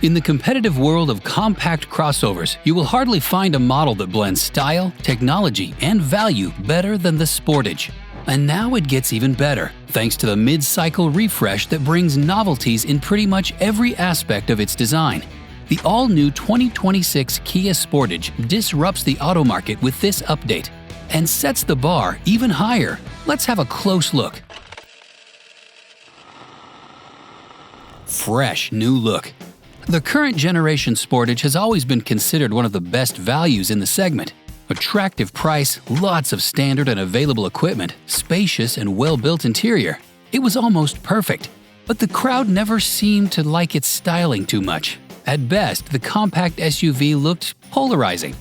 In the competitive world of compact crossovers, you will hardly find a model that blends style, technology, and value better than the Sportage. And now it gets even better, thanks to the mid-cycle refresh that brings novelties in pretty much every aspect of its design. The all-new 2026 Kia Sportage disrupts the auto market with this update and sets the bar even higher. Let's have a close look. Fresh new look. The current generation Sportage has always been considered one of the best values in the segment. Attractive price, lots of standard and available equipment, spacious and well-built interior. It was almost perfect. But the crowd never seemed to like its styling too much. At best, the compact SUV looked polarizing.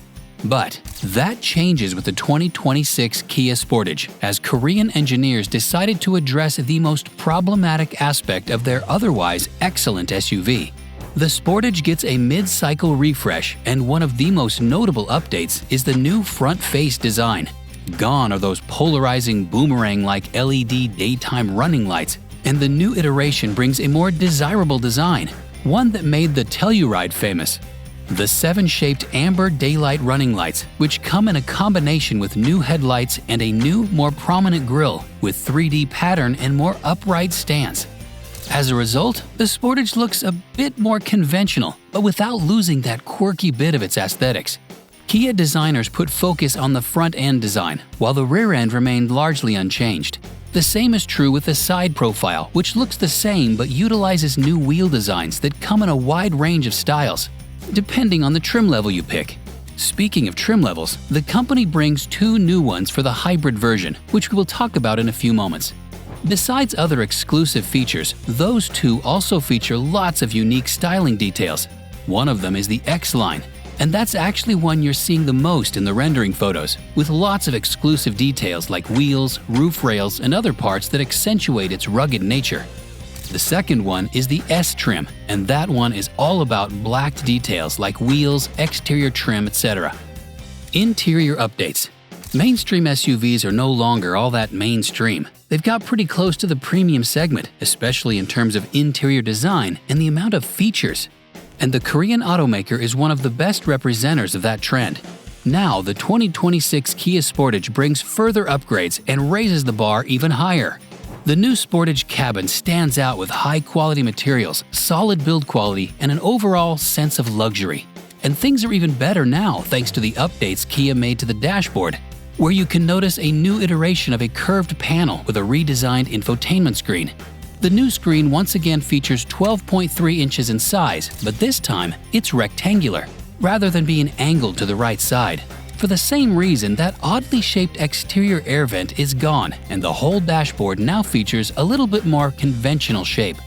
But that changes with the 2026 Kia Sportage, as Korean engineers decided to address the most problematic aspect of their otherwise excellent SUV. The Sportage gets a mid-cycle refresh, and one of the most notable updates is the new front-face design. Gone are those polarizing boomerang-like LED daytime running lights, and the new iteration brings a more desirable design, one that made the Telluride famous. The 7-shaped amber daylight running lights, which come in a combination with new headlights and a new, more prominent grille with 3D pattern and more upright stance. As a result, the Sportage looks a bit more conventional, but without losing that quirky bit of its aesthetics. Kia designers put focus on the front-end design, while the rear end remained largely unchanged. The same is true with the side profile, which looks the same but utilizes new wheel designs that come in a wide range of styles, depending on the trim level you pick. Speaking of trim levels, the company brings 2 new ones for the hybrid version, which we will talk about in a few moments. Besides other exclusive features, those 2 also feature lots of unique styling details. One of them is the X-Line, and that's actually one you're seeing the most in the rendering photos, with lots of exclusive details like wheels, roof rails, and other parts that accentuate its rugged nature. The second one is the S-Trim, and that one is all about blacked details like wheels, exterior trim, etc. Interior updates. Mainstream SUVs are no longer all that mainstream. They've got pretty close to the premium segment, especially in terms of interior design and the amount of features. And the Korean automaker is one of the best representatives of that trend. Now, the 2026 Kia Sportage brings further upgrades and raises the bar even higher. The new Sportage cabin stands out with high-quality materials, solid build quality, and an overall sense of luxury. And things are even better now thanks to the updates Kia made to the dashboard, where you can notice a new iteration of a curved panel with a redesigned infotainment screen. The new screen once again features 12.3 inches in size, but this time it's rectangular, rather than being angled to the right side. For the same reason, that oddly shaped exterior air vent is gone, and the whole dashboard now features a little bit more conventional shape.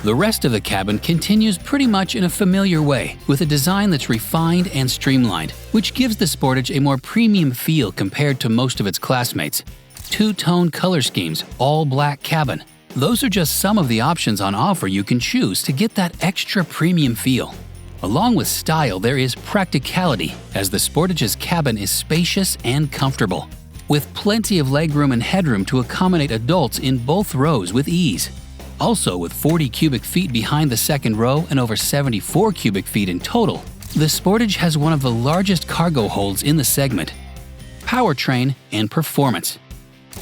The rest of the cabin continues pretty much in a familiar way, with a design that's refined and streamlined, which gives the Sportage a more premium feel compared to most of its classmates. 2-tone color schemes, all black cabin. Those are just some of the options on offer you can choose to get that extra premium feel. Along with style, there is practicality, as the Sportage's cabin is spacious and comfortable, with plenty of legroom and headroom to accommodate adults in both rows with ease. Also, with 40 cubic feet behind the second row and over 74 cubic feet in total, the Sportage has one of the largest cargo holds in the segment. Powertrain and performance.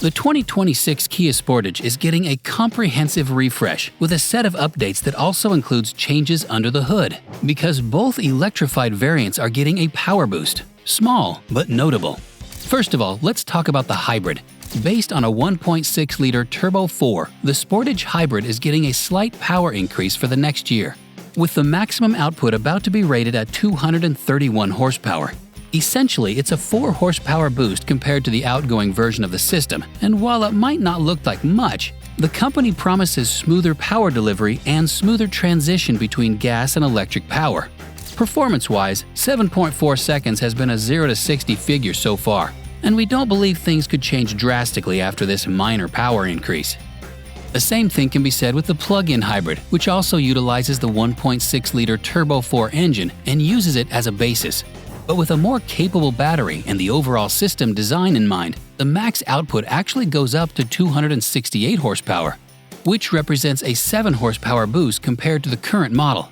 The 2026 Kia Sportage is getting a comprehensive refresh with a set of updates that also includes changes under the hood, because both electrified variants are getting a power boost. Small, but notable. First of all, let's talk about the hybrid. Based on a 1.6-liter Turbo 4, the Sportage Hybrid is getting a slight power increase for the next year, with the maximum output about to be rated at 231 horsepower. Essentially, it's a 4-horsepower boost compared to the outgoing version of the system, and while it might not look like much, the company promises smoother power delivery and smoother transition between gas and electric power. Performance-wise, 7.4 seconds has been a 0 to 60 figure so far, and we don't believe things could change drastically after this minor power increase. The same thing can be said with the plug-in hybrid, which also utilizes the 1.6-liter Turbo 4 engine and uses it as a basis. But with a more capable battery and the overall system design in mind, the max output actually goes up to 268 horsepower, which represents a 7-horsepower boost compared to the current model.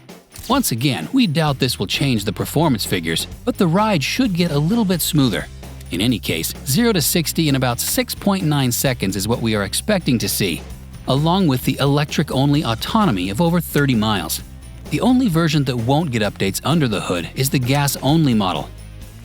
Once again, we doubt this will change the performance figures, but the ride should get a little bit smoother. In any case, 0 to 60 in about 6.9 seconds is what we are expecting to see, along with the electric-only autonomy of over 30 miles. The only version that won't get updates under the hood is the gas-only model.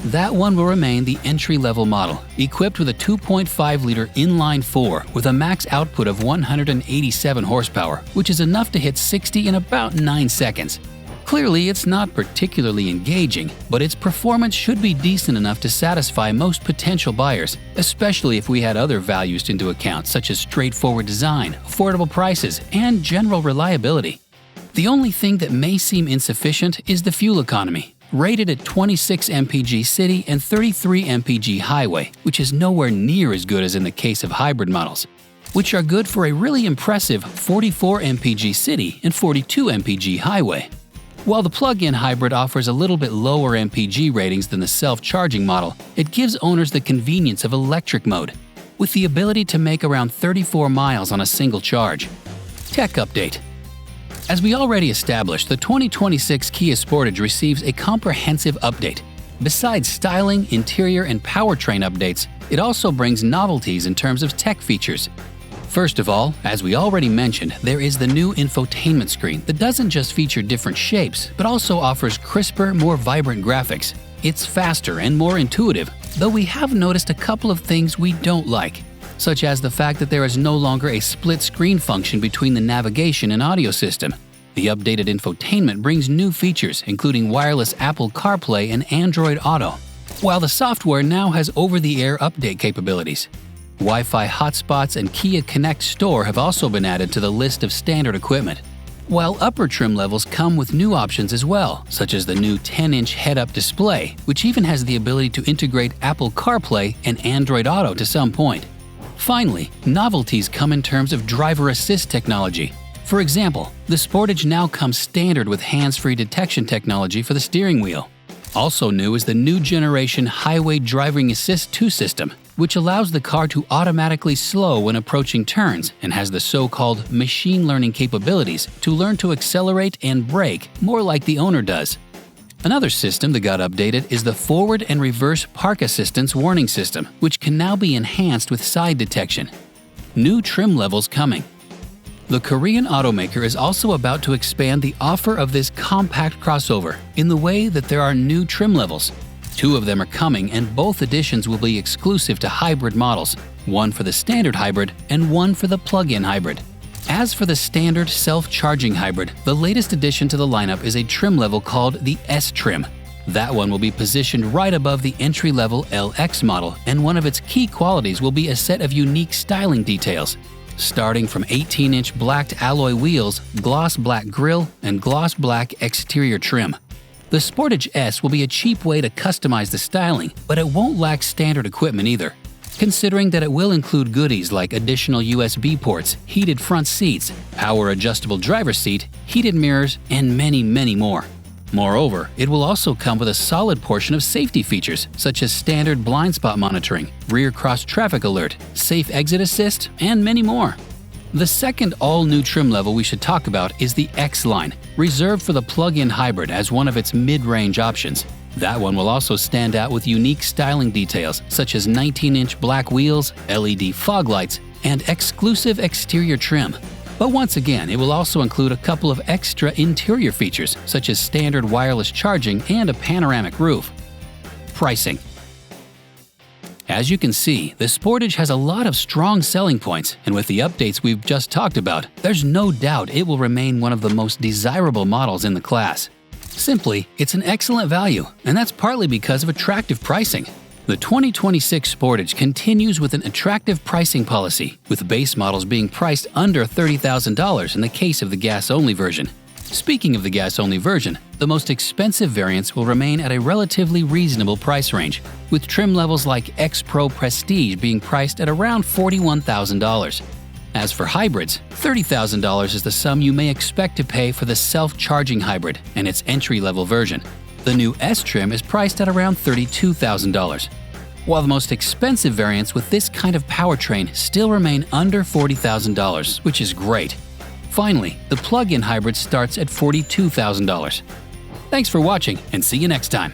That one will remain the entry-level model, equipped with a 2.5-liter inline-4 with a max output of 187 horsepower, which is enough to hit 60 in about 9 seconds. Clearly, it's not particularly engaging, but its performance should be decent enough to satisfy most potential buyers, especially if we had other values into account such as straightforward design, affordable prices, and general reliability. The only thing that may seem insufficient is the fuel economy, rated at 26 mpg city and 33 mpg highway, which is nowhere near as good as in the case of hybrid models, which are good for a really impressive 44 mpg city and 42 mpg highway. While the plug-in hybrid offers a little bit lower mpg ratings than the self-charging model, it gives owners the convenience of electric mode, with the ability to make around 34 miles on a single charge. Tech update. As we already established, the 2026 Kia Sportage receives a comprehensive update. Besides styling, interior, and powertrain updates, it also brings novelties in terms of tech features. First of all, as we already mentioned, there is the new infotainment screen that doesn't just feature different shapes, but also offers crisper, more vibrant graphics. It's faster and more intuitive, though we have noticed a couple of things we don't like, such as the fact that there is no longer a split screen function between the navigation and audio system. The updated infotainment brings new features, including wireless Apple CarPlay and Android Auto, while the software now has over-the-air update capabilities. Wi-Fi hotspots and Kia Connect Store have also been added to the list of standard equipment, while upper trim levels come with new options as well, such as the new 10-inch head-up display, which even has the ability to integrate Apple CarPlay and Android Auto to some point. Finally, novelties come in terms of driver assist technology. For example, the Sportage now comes standard with hands-free detection technology for the steering wheel. Also new is the new generation Highway Driving Assist 2 system, which allows the car to automatically slow when approaching turns and has the so-called machine learning capabilities to learn to accelerate and brake more like the owner does. Another system that got updated is the forward and reverse park assistance warning system, which can now be enhanced with side detection. New trim levels coming. The Korean automaker is also about to expand the offer of this compact crossover in the way that there are new trim levels. 2 of them are coming, and both editions will be exclusive to hybrid models, one for the standard hybrid and one for the plug-in hybrid. As for the standard self-charging hybrid, the latest addition to the lineup is a trim level called the S trim. That one will be positioned right above the entry-level LX model, and one of its key qualities will be a set of unique styling details, starting from 18-inch blacked alloy wheels, gloss black grille, and gloss black exterior trim. The Sportage S will be a cheap way to customize the styling, but it won't lack standard equipment either, considering that it will include goodies like additional USB ports, heated front seats, power adjustable driver's seat, heated mirrors, and many, many more. Moreover, it will also come with a solid portion of safety features such as standard blind spot monitoring, rear cross traffic alert, safe exit assist, and many more. The second all-new trim level we should talk about is the X line, reserved for the plug-in hybrid as one of its mid-range options. That one will also stand out with unique styling details such as 19-inch black wheels, LED fog lights, and exclusive exterior trim. But once again, it will also include a couple of extra interior features such as standard wireless charging and a panoramic roof. Pricing. As you can see, the Sportage has a lot of strong selling points, and with the updates we've just talked about, there's no doubt it will remain one of the most desirable models in the class. Simply, it's an excellent value, and that's partly because of attractive pricing. The 2026 Sportage continues with an attractive pricing policy, with base models being priced under $30,000 in the case of the gas-only version. Speaking of the gas-only version, the most expensive variants will remain at a relatively reasonable price range, with trim levels like X Pro Prestige being priced at around $41,000. As for hybrids, $30,000 is the sum you may expect to pay for the self-charging hybrid and its entry-level version. The new S trim is priced at around $32,000, while the most expensive variants with this kind of powertrain still remain under $40,000, which is great. Finally, the plug-in hybrid starts at $42,000. Thanks for watching and see you next time.